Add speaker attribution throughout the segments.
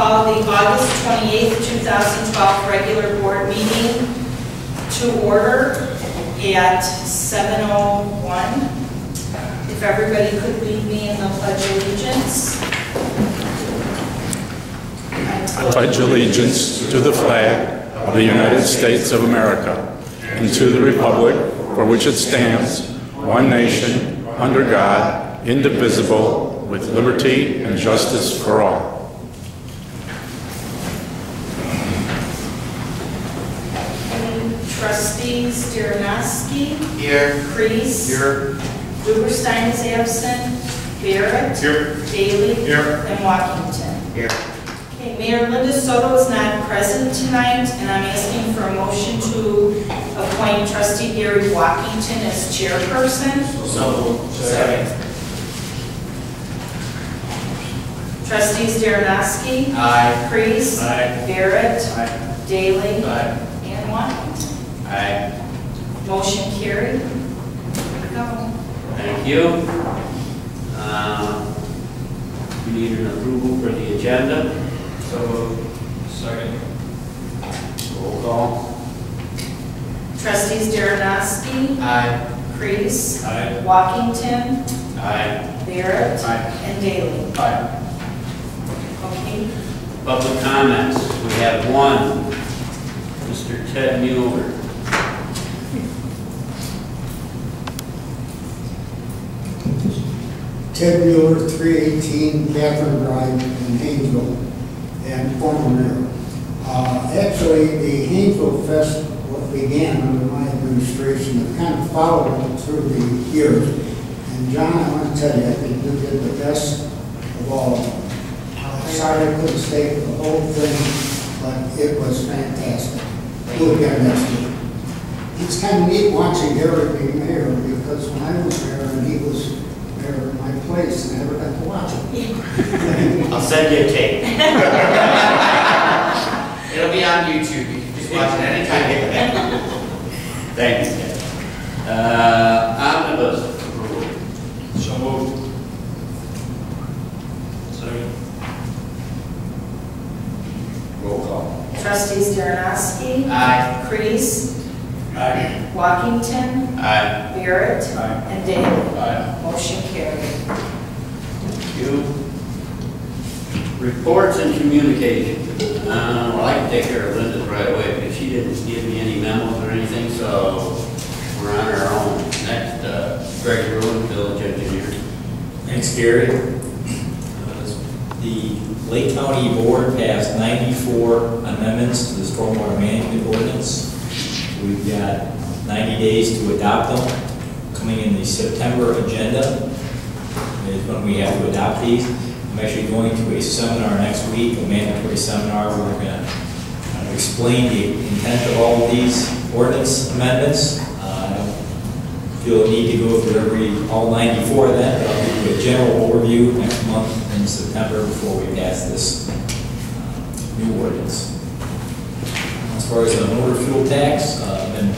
Speaker 1: call the August 28th, 2012 regular board meeting to order at 7:01. If everybody could lead me in the Pledge of Allegiance.
Speaker 2: I pledge allegiance to the flag of the United States of America and to the republic for which it stands, one nation, under God, indivisible, with liberty and justice for all.
Speaker 1: Trustees Darnowski.
Speaker 3: Here.
Speaker 1: Kreese.
Speaker 3: Here.
Speaker 1: Duberstein is absent. Barrett.
Speaker 3: Here.
Speaker 1: Daly.
Speaker 3: Here.
Speaker 1: And Walkington.
Speaker 3: Here.
Speaker 1: Okay, Mayor Linda Soto is not present tonight, and I'm asking for a motion to appoint Trustee Gary Walkington as chairperson.
Speaker 3: So. Second.
Speaker 1: Trustees Darnowski.
Speaker 3: Aye.
Speaker 1: Kreese.
Speaker 3: Aye.
Speaker 1: Barrett.
Speaker 3: Aye.
Speaker 1: Daly.
Speaker 3: Aye.
Speaker 1: And Walkington.
Speaker 3: Aye.
Speaker 1: Motion carried. Here we go.
Speaker 3: Thank you. We need an approval for the agenda. So. Second. Roll call.
Speaker 1: Trustees Darnowski.
Speaker 3: Aye.
Speaker 1: Kreese.
Speaker 3: Aye.
Speaker 1: Walkington.
Speaker 3: Aye.
Speaker 1: Barrett.
Speaker 3: Aye.
Speaker 1: And Daly.
Speaker 3: Aye.
Speaker 1: Okay.
Speaker 3: Public comments. We have one. Mr. Ted Mueller.
Speaker 4: Ted Mueller, 318 Catherine Drive in Hainesville, and former mayor. Actually, the Hainesville Fest began under my administration. It kind of followed it through the years. And John, I want to tell you, I think you did the best of all of them. Sorry I couldn't stay for the whole thing, but it was fantastic. We'll get next year. It's kind of neat watching Gary be mayor, because when I was mayor and he was mayor at my place, and I never got to watch him.
Speaker 3: I'll send you a tape.
Speaker 5: It'll be on YouTube. You can just watch it anytime.
Speaker 3: Thank you, Ted. Omnibus approval.
Speaker 5: So moved. Second.
Speaker 3: Roll call.
Speaker 1: Trustees Darnowski.
Speaker 3: Aye.
Speaker 1: Kreese.
Speaker 5: Aye.
Speaker 1: Walkington.
Speaker 3: Aye.
Speaker 1: Barrett.
Speaker 3: Aye.
Speaker 1: And Daly.
Speaker 5: Aye.
Speaker 1: Motion carried.
Speaker 3: Thank you. Reports and communication. Well, I can take care of Linda's right away because she didn't give me any memos or anything, so we're on our own. Next, Greg Ruin, village engineer.
Speaker 6: Thanks, Gary. The Lake County Board passed 94 amendments to the stormwater management ordinance. We've got 90 days to adopt them. Coming in the September agenda is when we have to adopt these. I'm actually going to a seminar next week, a mandatory seminar where we're going to explain the intent of all of these ordinance amendments. I don't feel a need to go through all 94 of them, but I'll give you a general overview next month in September before we pass this new ordinance. As far as the motor fuel tax, I've been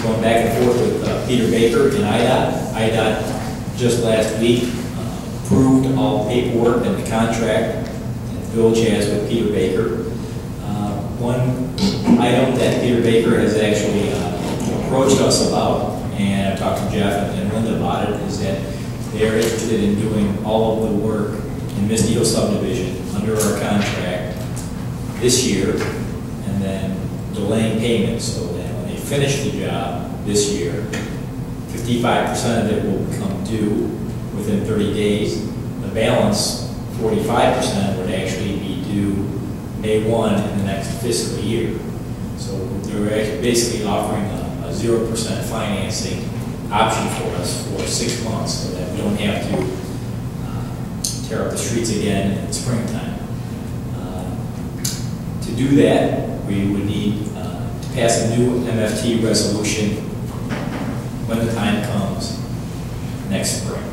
Speaker 6: going back and forth with Peter Baker and IDOT. IDOT just last week approved all paperwork and the contract that the village has with Peter Baker. One item that Peter Baker has actually approached us about, and I've talked to Jeff and Linda about it, is that they are interested in doing all of the work in Miss Needle subdivision under our contract this year, and then delaying payments so that when they finish the job this year, 55% of it will become due within 30 days. The balance, 45%, would actually be due May 1 in the next fiscal year. So they're basically offering a 0% financing option for us for 6 months so that we don't have to tear up the streets again in the springtime. To do that, we would need to pass a new MFT resolution when the time comes next spring.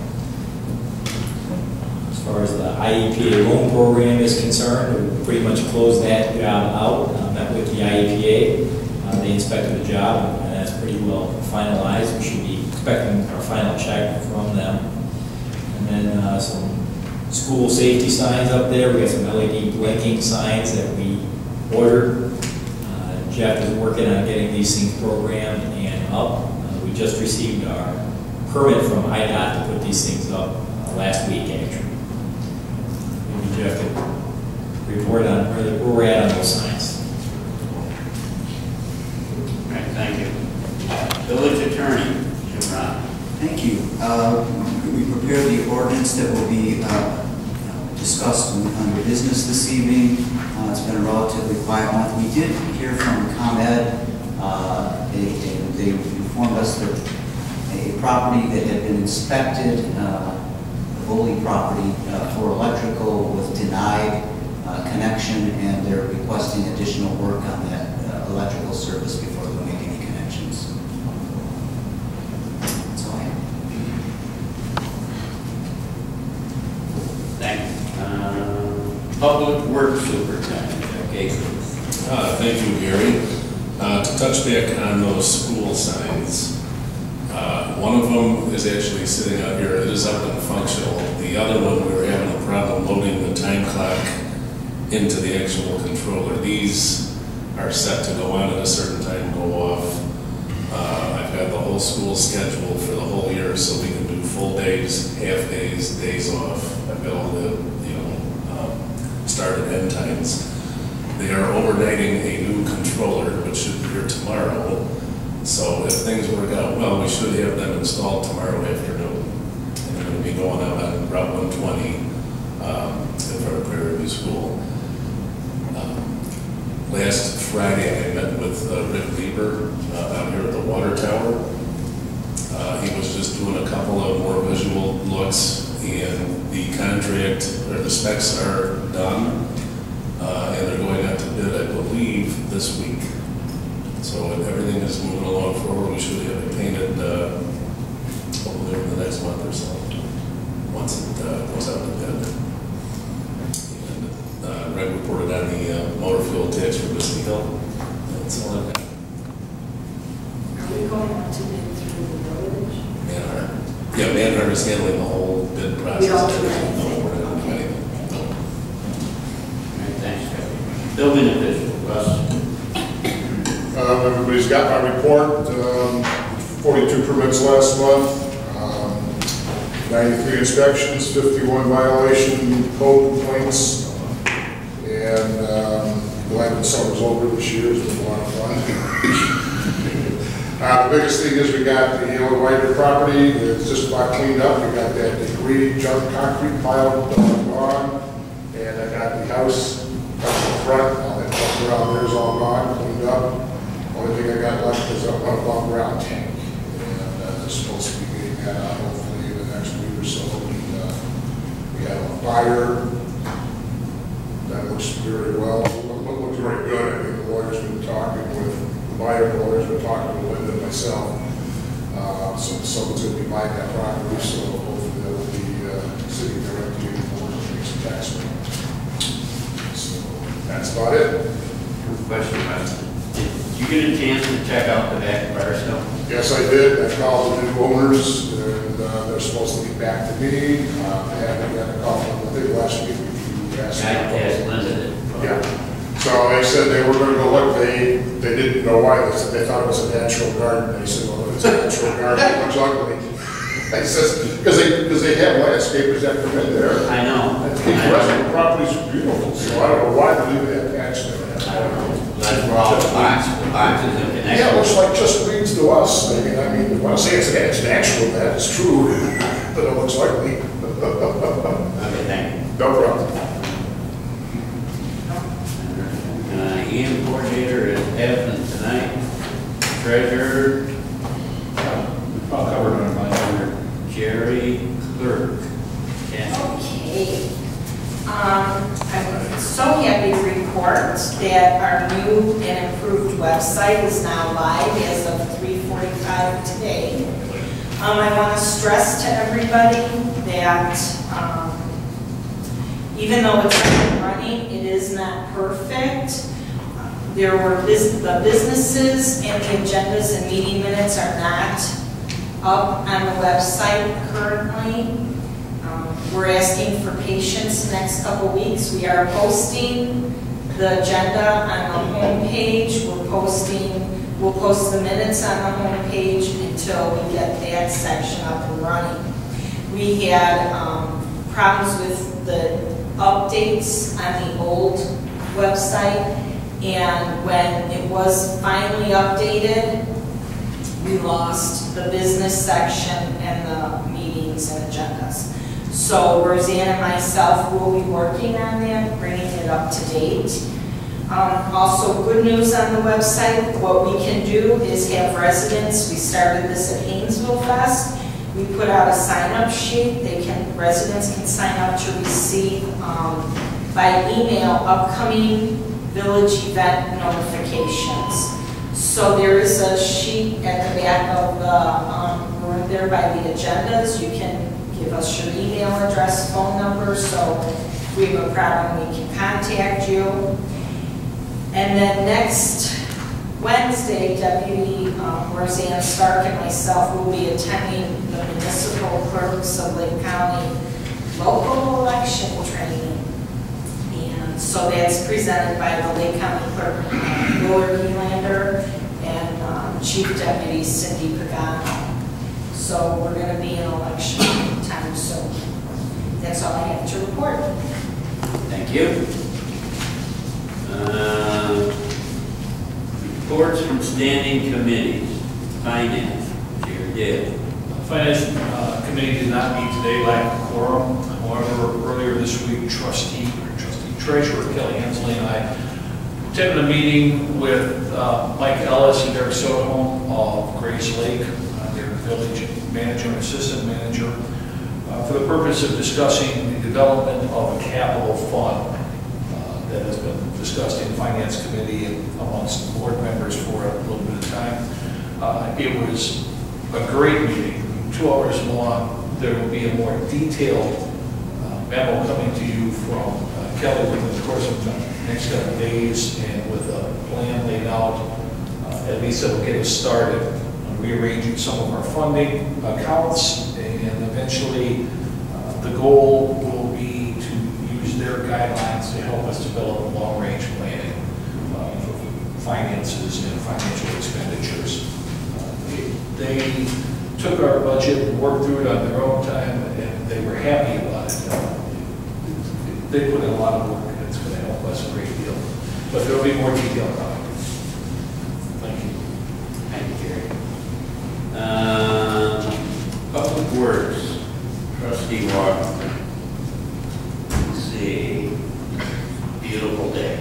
Speaker 6: As far as the IEPA loan program is concerned, we pretty much closed that job out. Met with the IEPA. They inspected the job, and that's pretty well finalized. We should be expecting our final check from them. And then some school safety signs up there. We got some LED blinking signs that we ordered. Jeff is working on getting these things programmed and up. We just received our permit from IDOT to put these things up last week, actually. Maybe Jeff can report on where we're at on those signs.
Speaker 3: All right, thank you. Village Attorney, Jim Ron.
Speaker 7: Thank you. We prepared the ordinance that will be discussed under business this evening. It's been a relatively quiet month. We did hear from ComEd. They informed us that a property that had been inspected, the Boley property, for electrical was denied connection, and they're requesting additional work on that electrical service before they make any connections. That's all I have.
Speaker 3: Thank you. Public Works Superintendent, okay.
Speaker 8: Thank you, Gary. To touch back on those school signs, one of them is actually sitting out here. It is up and functional. The other one, we were having a problem loading the time clock into the actual controller. These are set to go on at a certain time, go off. I've got the whole school schedule for the whole year, so we can do full days, half days, days off. I've got all the, start and end times. They are overnighting a new controller, which should be here tomorrow. So if things work out well, we should have them installed tomorrow afternoon. And they're going to be going out on Route 120 in front of Prairie View School. Last Friday, I met with Rick Lieber out here at the water tower. He was just doing a couple of more visual looks, and the contract, or the specs are done, and they're going out to bid, I believe, this week. So if everything is moving along forward, we should have it painted hopefully in the next month or so, once it goes out to bid. And Greg reported on the motor fuel tax for Misty Hill. That's all I've got.
Speaker 1: Are we going out to bid through the village?
Speaker 8: Manhart. Yeah, Manhart is handling the whole bid process.
Speaker 1: We don't do anything.
Speaker 8: No, we're not doing anything. No.
Speaker 3: All right, thanks, Kevin. Building official, Russ.
Speaker 9: Everybody's got my report. 42 permits last month, 93 inspections, 51 violation code complaints, and glad the summer's over this year. It's been a lot of fun. The biggest thing is we got the Yellow Rider property. It's just about cleaned up. We got that debris, junk concrete pile gone, and I got the house up in front. All that stuff around there is all gone, cleaned up. Only thing I got left is up above ground tank, and they're supposed to be getting that out hopefully in the next week or so. We had a fire that looks very well. Looks very good. I think the lawyer's been talking with the buyer. The lawyer's been talking with Linda and myself. So someone's going to be buying that property, so hopefully that will be sitting directly in the board and make some tax money. So that's about it.
Speaker 3: Question about it. Did you get a chance to check out the back of Firestone?
Speaker 9: Yes, I did. I called the new owners, and they're supposed to get back to me. I haven't got a call from them. I think last week you asked
Speaker 3: I asked Linda.
Speaker 9: Yeah. So they said they were going to go look. They didn't know why. They said they thought it was a natural garden. They said, well, it's a natural garden. It looks ugly. I says, because they have landscapers that come in there.
Speaker 3: I know.
Speaker 9: I think the rest of the properties are beautiful. So I don't know why they leave that patch there.
Speaker 3: I don't know. That's where all the boxes and connections.
Speaker 9: Yeah, it looks like just weeds to us. I mean, when I say it's natural, that is true, but it looks ugly.
Speaker 3: Okay, thank you.
Speaker 9: No problem.
Speaker 3: EM coordinator is absent tonight. Treasurer.
Speaker 2: I'll cover it on my under.
Speaker 3: Jerry Clerk.
Speaker 1: Okay. I'm so happy to report that our new and improved website is now live as of 3:45 today. I want to stress to everybody that even though it's up and running, it is not perfect. There were the businesses and the agendas and meeting minutes are not up on the website currently. We're asking for patience the next couple weeks. We are posting the agenda on the homepage. We'll post the minutes on the homepage until we get that section up and running. We had problems with the updates on the old website, and when it was finally updated, we lost the business section and the meetings and agendas. So Roseanne and myself will be working on that, bringing it up to date. Also, good news on the website. What we can do is have residents. We started this at Hainesville Fest. We put out a sign-up sheet. Residents can sign up to receive by email upcoming village event notifications. So there is a sheet at the back of the room there by the agendas. You can give us your email address, phone number, so if we have a problem, we can contact you. And then next Wednesday, Deputy Roseanne Stark and myself will be attending the municipal clerks of Lake County local election training. And so that's presented by the Lake County Clerk, Willard Elander, and Chief Deputy Cindy Pagano. So we're going to be in election time soon. That's all I have to report.
Speaker 3: Thank you. Reports from standing committees. Finance, Chair Dale.
Speaker 5: Finance Committee did not meet today, lack of quorum. However, earlier this week, Trustee Treasurer Kelly Hensley and I attended a meeting with Mike Ellis and Derek Sotholm of Grace Lake, their village manager and assistant manager, for the purpose of discussing the development of a capital fund that has been discussed in Finance Committee and amongst board members for a little bit of time. It was a great meeting, 2 hours long. There will be a more detailed memo coming to you from Kelly within the course of the next couple of days, and with a plan laid out, at least that will get us started on rearranging some of our funding accounts, and eventually the goal will be to use their guidelines to help us develop long-range planning for finances and financial expenditures. They took our budget and worked through it on their own time, and they were happy about it. They put in a lot of work, and it's going to help us a great deal. But there will be more detail coming. Thank you.
Speaker 3: Thank you, Gary. Public Works, Trustee Walker. Let's see. Beautiful day.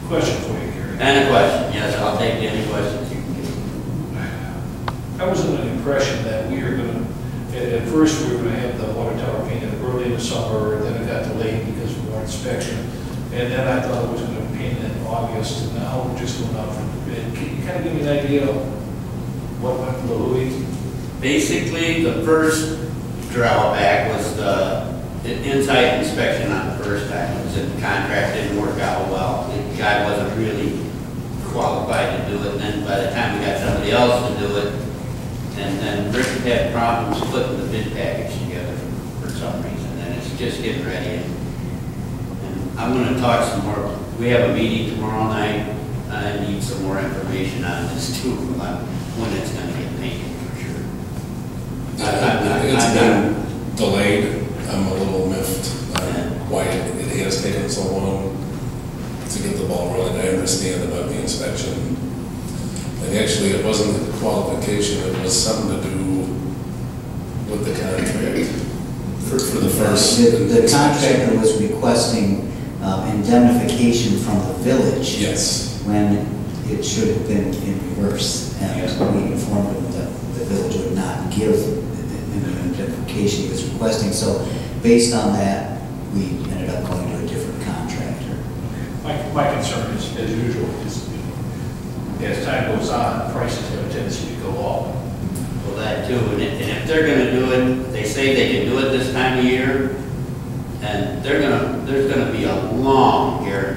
Speaker 5: Question for you, Gary.
Speaker 3: And a question. Yes, I'll take any questions you can give.
Speaker 5: I was under the impression that we were going to, at first we were going to have the water tower painted early in the summer, then it got delayed because of our inspection. And then I thought it was going to be painted in August, and now we're just going out for the bid. Can you kind of give me an idea of what went Louis?
Speaker 3: Basically, the first drawback was the inside inspection on the first time. It was that the contract didn't work out well. The guy wasn't really qualified to do it. And then by the time we got somebody else to do it, and then Rick had problems putting the bid package together for some reason. And it's just getting ready. And I'm going to talk some more. We have a meeting tomorrow night. I need some more information on this too, on when it's going to get painted for sure.
Speaker 8: It's been delayed. I'm a little miffed why it has taken so long to get the ball rolling. I understand about the inspection. And actually, it wasn't a qualification. It was something to do with the contract for the first.
Speaker 7: The contractor was requesting indemnification from the village.
Speaker 8: Yes.
Speaker 7: When it should have been in reverse. And we informed him that the village would not give the indemnification he was requesting. So based on that, we ended up going to a different contractor.
Speaker 5: My concern is, as usual, is as time goes on, prices have a tendency to go up.
Speaker 3: Well, that too, and if they're going to do it, they say they can do it this time of year, and there's going to be a long guarantee